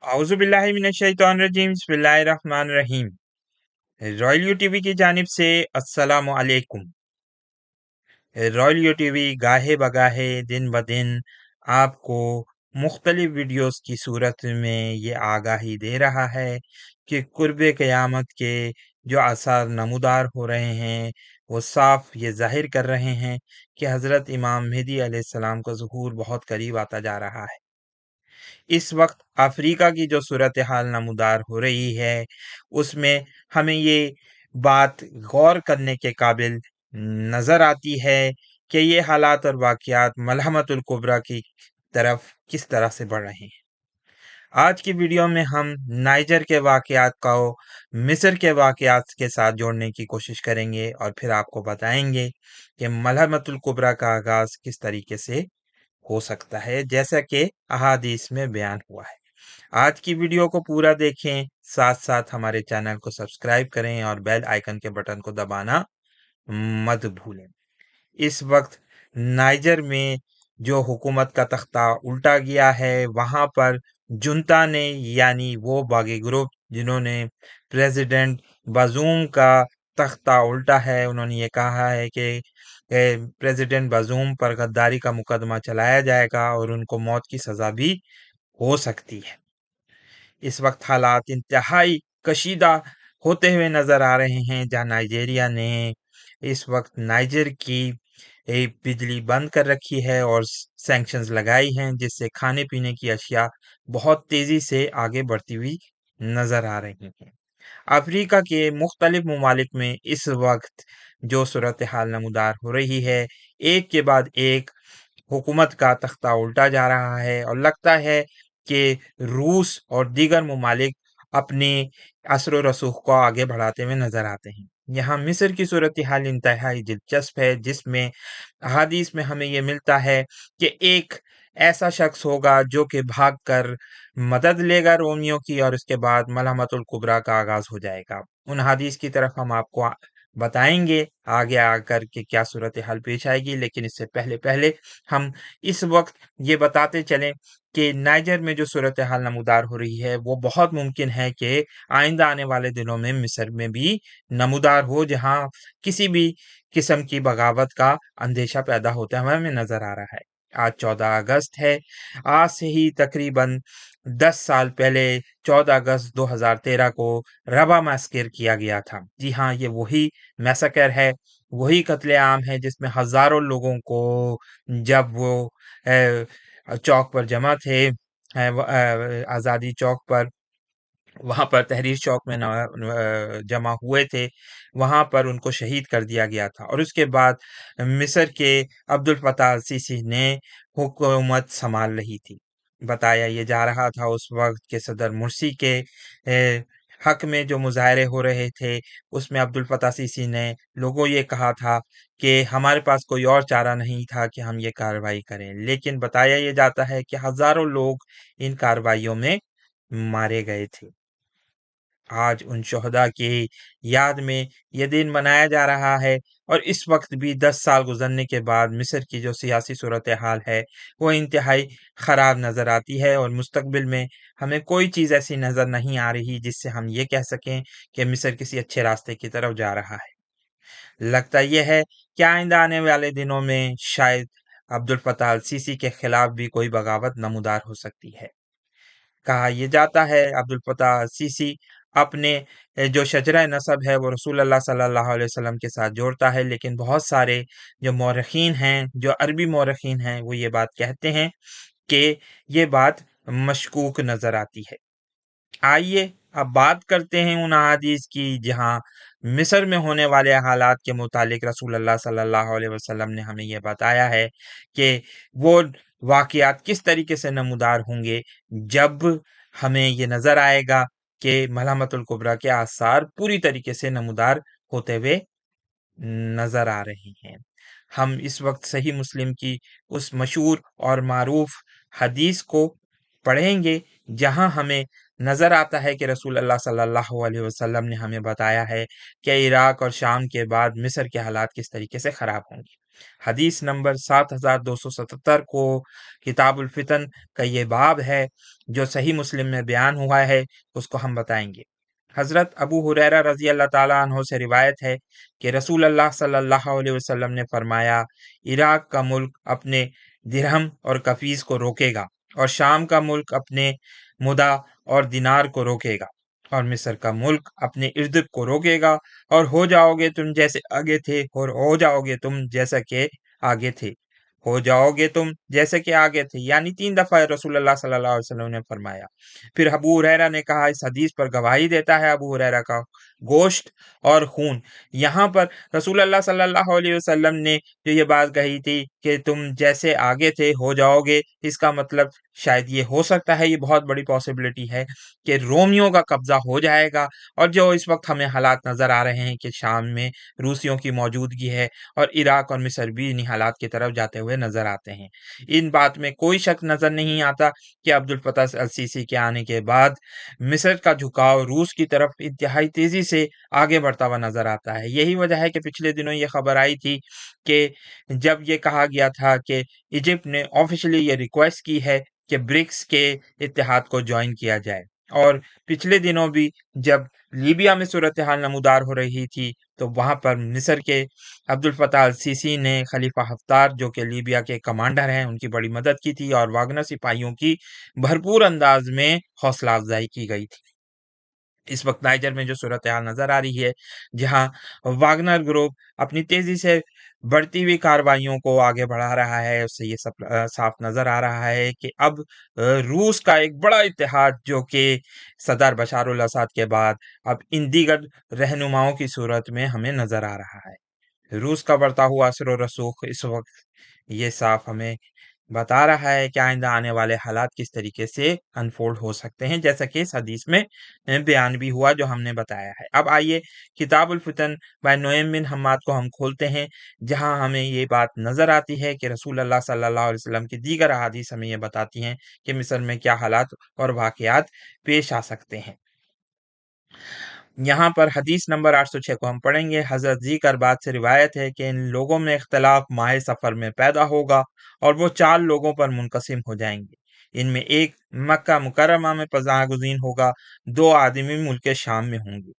औज़ुबिल्लाहिमिनश्शैतानिर्रजीम बिस्मिल्लाहिर्रहमानिर्रहीम। Royal you TV की जानिब से अस्सलामु अलैकुम। रॉयल यू टीवी गाहे बगाहे दिन ब दिन आपको मुख्तलिफ वीडियोस की सूरत में ये आगाही दे रहा है कि कुर्ब क़यामत के जो आसार नमूदार हो रहे हैं वो साफ ये ज़ाहिर कर रहे हैं कि हज़रत इमाम मेहदी अलैहिस्सलाम का ज़ुहूर बहुत करीब आता जा रहा है। इस वक्त अफ्रीका की जो सूरत हाल नमूदार हो रही है उसमें हमें ये बात गौर करने के काबिल नज़र आती है कि ये हालात और वाक़यात मलहमतुल कुबरा की तरफ किस तरह से बढ़ रहे हैं। आज की वीडियो में हम नाइजर के वाक़यात को मिस्र के वाक़यात के साथ जोड़ने की कोशिश करेंगे और फिर आपको बताएंगे कि मलहमतुल कुबरा का आगाज़ किस तरीके से हो सकता है, जैसा कि अहादीस में बयान हुआ है। आज की वीडियो को पूरा देखें, साथ साथ हमारे चैनल को सब्सक्राइब करें और बेल आइकन के बटन को दबाना मत भूलें। इस वक्त नाइजर में जो हुकूमत का तख्ता उल्टा गया है, वहाँ पर जुंता ने यानी वो बागी ग्रुप जिन्होंने प्रेसिडेंट बाजूम का तख्ता उल्टा है, उन्होंने ये कहा है कि प्रेसिडेंट बाजूम पर गद्दारी का मुकदमा चलाया जाएगा और उनको मौत की सज़ा भी हो सकती है। इस वक्त हालात इंतहाई कशीदा होते हुए नज़र आ रहे हैं, जहाँ नाइजीरिया ने इस वक्त नाइजर की बिजली बंद कर रखी है और सैंक्शंस लगाई हैं, जिससे खाने पीने की अशिया बहुत तेज़ी से आगे बढ़ती हुई नज़र आ रही हैं। अफ्रीका के मुख्तलिफ ममालिक में इस वक्त जो सूरत हाल नमूदार हो रही है, एक के बाद एक हुकूमत का तख्ता उल्टा जा रहा है और लगता है कि रूस और दीगर ममालिक अपनी असर व रसूख को आगे बढ़ाते हुए नज़र आते हैं। यहाँ मिस्र की सूरत हाल इंतहाई दिलचस्प है, जिसमें अहादीस में हमें ये मिलता है कि एक ऐसा शख्स होगा जो कि भाग कर मदद लेगा रोमियों की और उसके बाद मलहमतुल कुबरा का आगाज़ हो जाएगा। उन हदीस की तरफ हम आपको बताएंगे आगे आकर के क्या सूरत हाल पेश आएगी, लेकिन इससे पहले पहले हम इस वक्त ये बताते चलें कि नाइजर में जो सूरत हाल नमूदार हो रही है वो बहुत मुमकिन है कि आइंदा आने वाले दिनों में मिस्र में भी नमूदार हो, जहां किसी भी किस्म की बगावत का अंदेशा पैदा होता हुआ हमें नजर आ रहा है। आज 14 अगस्त है। आज से ही तकरीबन 10 साल पहले 14 अगस्त 2013 को रबा मैस्कर किया गया था। जी हाँ, ये वही मैसेकर है, वही कत्लेआम है जिसमें हजारों लोगों को जब वो चौक पर जमा थे, आज़ादी चौक पर, वहाँ पर तहरीर चौक में जमा हुए थे, वहाँ पर उनको शहीद कर दिया गया था और उसके बाद मिस्र के अब्दुल फताह सीसी ने हुकूमत संभाल रही थी। बताया ये जा रहा था उस वक्त के सदर मुर्सी के हक में जो मुजाहरे हो रहे थे, उसमें अब्दुल फताह सीसी ने लोगों ये कहा था कि हमारे पास कोई और चारा नहीं था कि हम ये कार्रवाई करें, लेकिन बताया ये जाता है कि हजारों लोग इन कार्रवाइयों में मारे गए थे। आज उन शोहदा की याद में ये दिन मनाया जा रहा है और इस वक्त भी 10 साल गुजरने के बाद मिस्र की जो सियासी सूरत हाल है वो इंतहाई ख़राब नज़र आती है और मुस्तकबिल में हमें कोई चीज़ ऐसी नज़र नहीं आ रही जिससे हम ये कह सकें कि मिस्र किसी अच्छे रास्ते की तरफ जा रहा है। लगता यह है कि आइंदा आने वाले दिनों में शायद अब्दुल फताह अल सीसी के खिलाफ भी कोई बगावत नमूदार हो सकती है। कहा यह जाता है अब्दुल फताह सीसी अपने जो शजरा नसब है वो रसूल अल्लाह सल्लल्लाहु अलैहि वसल्लम के साथ जोड़ता है, लेकिन बहुत सारे जो मौरखीन हैं, जो अरबी मौरखीन हैं, वो ये बात कहते हैं कि ये बात मशकूक नज़र आती है। आइए अब बात करते हैं उन अहादीस की जहां मिस्र में होने वाले हालात के मुतालिक रसूल अल्लाह सल्लल्लाहु अलैहि वसल्लम ने हमें यह बताया है कि वो वाक़यात किस तरीके से नमूदार होंगे जब हमें ये नज़र आएगा कि मलहमतुल कुबरा के आसार पूरी तरीके से नमूदार होते हुए नज़र आ रहे हैं। हम इस वक्त सही मुस्लिम की उस मशहूर और मारूफ हदीस को पढ़ेंगे, जहां हमें नज़र आता है कि रसूल अल्लाह सल्लल्लाहु अलैहि वसल्लम ने हमें बताया है कि इराक और शाम के बाद मिस्र के हालात किस तरीके से ख़राब होंगे। हदीस नंबर 7277 को किताबुल फितन का ये बाब है जो सही मुस्लिम में बयान हुआ है, उसको हम बताएंगे। हज़रत अबू हुरैरा रज़ी अल्लाह ताला अन्हो से रिवायत है कि रसूल अल्लाह सल्लल्लाहु अलैहि वसल्लम ने फरमाया, इराक का मुल्क अपने दिरहम और कफीस को रोकेगा और शाम का मुल्क अपने मुदा और दिनार को रोकेगा और मिस्र का मुल्क अपने इर्द को रोकेगा, और हो जाओगे तुम जैसे आगे थे, और हो जाओगे तुम जैसा के आगे थे, हो जाओगे तुम जैसे कि आगे थे, यानी 3 दफा रसूलुल्लाह सल्लल्लाहु अलैहि वसल्लम ने फरमाया। फिर अबू हुरैरा ने कहा, इस हदीस पर गवाही देता है अबू हुरैरा का गोश्त और खून। यहाँ पर रसूलुल्लाह सल्लल्लाहु अलैहि वसल्लम ने जो ये बात कही थी कि तुम जैसे आगे थे हो जाओगे, इसका मतलब शायद ये हो सकता है, ये बहुत बड़ी पॉसिबिलिटी है कि रोमियों का कब्जा हो जाएगा, और जो इस वक्त हमें हालात नजर आ रहे हैं कि शाम में रूसियों की मौजूदगी है और इराक और मिस्र भी इन्हीं हालात की तरफ जाते हुए नजर आते हैं। इन बात में कोई शक नजर नहीं आता कि अब्दुल फतह अल सीसी के आने के बाद मिस्र का झुकाव रूस की तरफ इंतहाई तेजी से आगे बढ़ता हुआ नजर आता है। यही वजह है कि पिछले दिनों ये खबर आई थी कि जब ये कहा गया था कि इजिप्ट ने ऑफिशियली ये रिक्वेस्ट की है कि ब्रिक्स के इत्तेहाद को ज्वाइन किया जाए, और पिछले दिनों भी जब लीबिया में सूरत हाल नमूदार हो रही थी तो वहां पर मिस्र के अब्दुल फताह अल सीसी ने खलीफा हफ्तार जो कि लीबिया के कमांडर हैं उनकी बड़ी मदद की थी, और वागनर सिपाहियों की भरपूर अंदाज में हौसला अफजाई की गई थी। इस वक्त नाइजर में जो सूरत हाल नजर आ रही है, जहां वागनर ग्रुप अपनी तेजी से बढ़ती हुई कार्रवाइयों को आगे बढ़ा रहा है, उससे ये सब साफ नजर आ रहा है कि अब रूस का एक बड़ा इत्तेहाद जो कि सदर बशार उल असद के बाद अब इन दीगर रहनुमाओं की सूरत में हमें नजर आ रहा है। रूस का बढ़ता हुआ असर और रसूख इस वक्त ये साफ हमें बता रहा है कि आइंदा आने वाले हालात किस तरीके से अनफोल्ड हो सकते हैं, जैसा कि इस हदीस में बयान भी हुआ जो हमने बताया है। अब आइए किताबुल फितन बाय नोएम बिन हम्माद को हम खोलते हैं, जहां हमें ये बात नजर आती है कि रसूल अल्लाह सल्लल्लाहु अलैहि वसल्लम की दीगर अहादीस हमें ये बताती हैं कि मिस्र में क्या हालात और वाकयात पेश आ सकते हैं। यहाँ पर हदीस नंबर 806 को हम पढ़ेंगे। हज़रत जी करबात से रिवायत है कि इन लोगों में इख्तलाफ माह सफ़र में पैदा होगा और वो 4 लोगों पर मुनक़सिम हो जाएंगे। इनमें एक मक्का मुकर्रमा में पनाह गुज़ीर होगा, 2 आदमी मुल्क शाम में होंगे,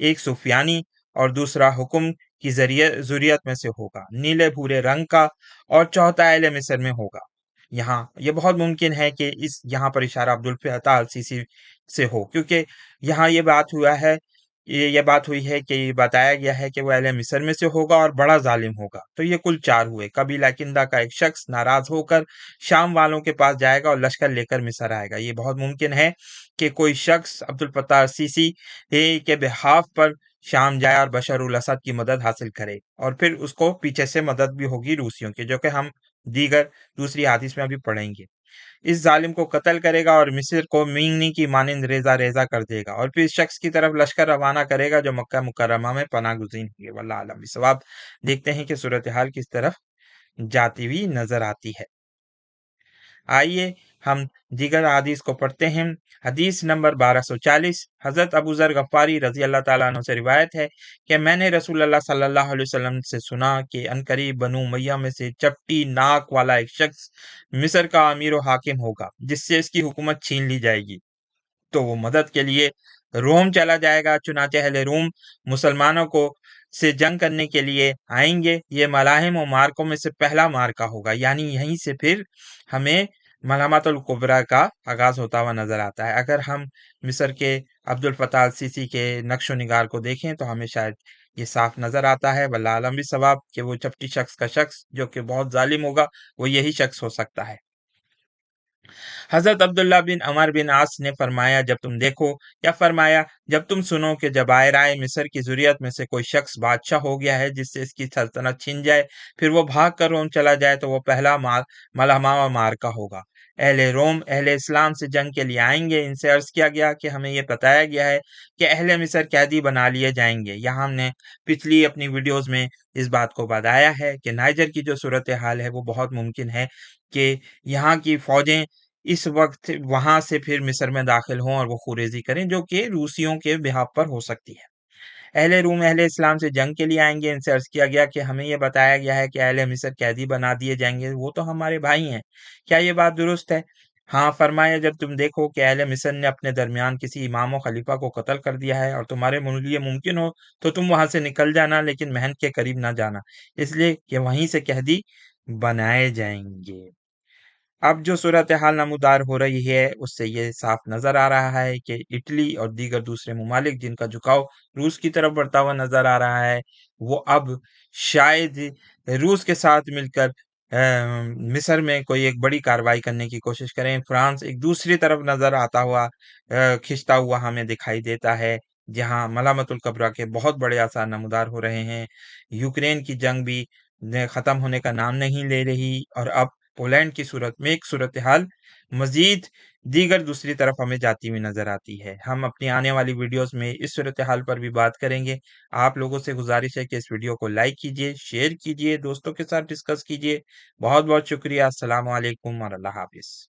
एक सुफियानी और दूसरा हुक्म की ज़ुरियत में से होगा, नीले भूरे रंग का, और चौथा अहले मिस्र में होगा। यहाँ ये बहुत मुमकिन है कि इस यहाँ पर इशारा अब्दुल फताह अल सीसी से हो, क्योंकि यहाँ ये बात हुई है कि ये बताया गया है कि वो अहले मिस्र में से होगा और बड़ा जालिम होगा। तो ये कुल 4 हुए। कबीला किंदा का एक शख्स नाराज होकर शाम वालों के पास जाएगा और लश्कर लेकर मिस्र आएगा। ये बहुत मुमकिन है कि कोई शख्स अब्दुल फताह सीसी के बिहाफ पर शाम जाए और बशर उल असद की मदद हासिल करे, और फिर उसको पीछे से मदद भी होगी रूसियों की, जो कि हम दीगर दूसरी हादीस में अभी पढ़ेंगे। इस जालिम को कत्ल करेगा और मिस्र को मींगनी की मानिंद रेजा रेजा कर देगा, और फिर इस शख्स की तरफ लश्कर रवाना करेगा जो मक्का मुकर्रमा में पनाह गुज़ीर होंगे। वल्लाह आलम बिस्सवाब। देखते हैं कि सूरत हाल किस तरफ जाती हुई नजर आती है। आइए हम दीगर हदीस को पढ़ते हैं। हदीस नंबर 1240 हज़रत अबू ज़र गफ़ारी रज़ी अल्लाह ताला अन्हु से रिवायत है कि मैंने रसूल अल्लाह सल्लल्लाहु अलैहि वसल्लम से सुना कि अनकरीब बनु उमय्या में से चपटी नाक वाला एक शख्स मिस्र का अमीर व हाकिम होगा, जिससे इसकी हुकूमत छीन ली जाएगी। तो वो मदद के लिए रोम चला जाएगा। चुनाचे अहले रोम मुसलमानों को से जंग करने के लिए आएंगे। ये मलाहिम और मार्कों में से पहला मार्का होगा, यानी यहीं से फिर हमें मलामतुल कुबरा का आगाज होता हुआ नजर आता है। अगर हम मिस्र के अब्दुल फताह अल सीसी के नक्शो निगार को देखें तो हमें शायद ये साफ नजर आता है, वल्लाह आलम भी सवाब, कि वो चपटी शख्स का शख्स जो कि बहुत जालिम होगा वो यही शख्स हो सकता है। हजरत अब्दुल्ला बिन अमर बिन आस ने फरमाया, जब तुम देखो, या फरमाया जब तुम सुनो कि जब आयराए मिस्र की जुरियत में से कोई शख्स बादशाह हो गया है जिससे इसकी सल्तनत छिन जाए, फिर वो भाग कर रोम चला जाए, तो वो पहला मलहमा व मार्का होगा। अहले रोम अहले इस्लाम से जंग के लिए आएंगे। इनसे अर्ज किया गया कि हमें यह बताया गया है कि अहले मिस्र कैदी बना लिए जाएंगे। यहाँ हमने पिछली अपनी वीडियोस में इस बात को बताया है कि नाइजर की जो सूरत हाल है वो बहुत मुमकिन है कि यहाँ की फौजें इस वक्त वहां से फिर मिस्र में दाखिल हों और वो खुरेजी करें, जो कि रूसियों के बिहाफ पर हो सकती है। अहले रूम अहले इस्लाम से जंग के लिए आएंगे। इनसे अर्ज किया गया कि हमें ये बताया गया है कि अहले मिस्र कैदी बना दिए जाएंगे, वो तो हमारे भाई हैं, क्या ये बात दुरुस्त है? हाँ, फरमाया, जब तुम देखो कि अहले मिस्र ने अपने दरमियान किसी इमाम और खलीफा को कत्ल कर दिया है और तुम्हारे लिए मुमकिन हो तो तुम वहां से निकल जाना, लेकिन महल के करीब ना जाना, इसलिए कि वहीं से कैदी बनाए जाएंगे। अब जो सूरत हाल नमूदार हो रही है उससे ये साफ नजर आ रहा है कि इटली और दीगर दूसरे ममालिक जिनका झुकाव रूस की तरफ बढ़ता हुआ नजर आ रहा है, वो अब शायद रूस के साथ मिलकर मिस्र में कोई एक बड़ी कार्रवाई करने की कोशिश करें। फ्रांस एक दूसरी तरफ नजर आता हुआ खिंचता हुआ हमें दिखाई देता है, जहां मलामतुल कबरा के बहुत बड़े आसार नमूदार हो रहे हैं। यूक्रेन की जंग भी खत्म होने का नाम नहीं ले रही, और अब पोलैंड की सूरत में एक सूरत हाल मजीद दीगर दूसरी तरफ हमें जाती हुई नजर आती है। हम अपनी आने वाली वीडियोस में इस सूरत हाल पर भी बात करेंगे। आप लोगों से गुजारिश है कि इस वीडियो को लाइक कीजिए, शेयर कीजिए, दोस्तों के साथ डिस्कस कीजिए। बहुत बहुत शुक्रिया। अस्सलाम वालेकुम और अल्लाह हाफिज।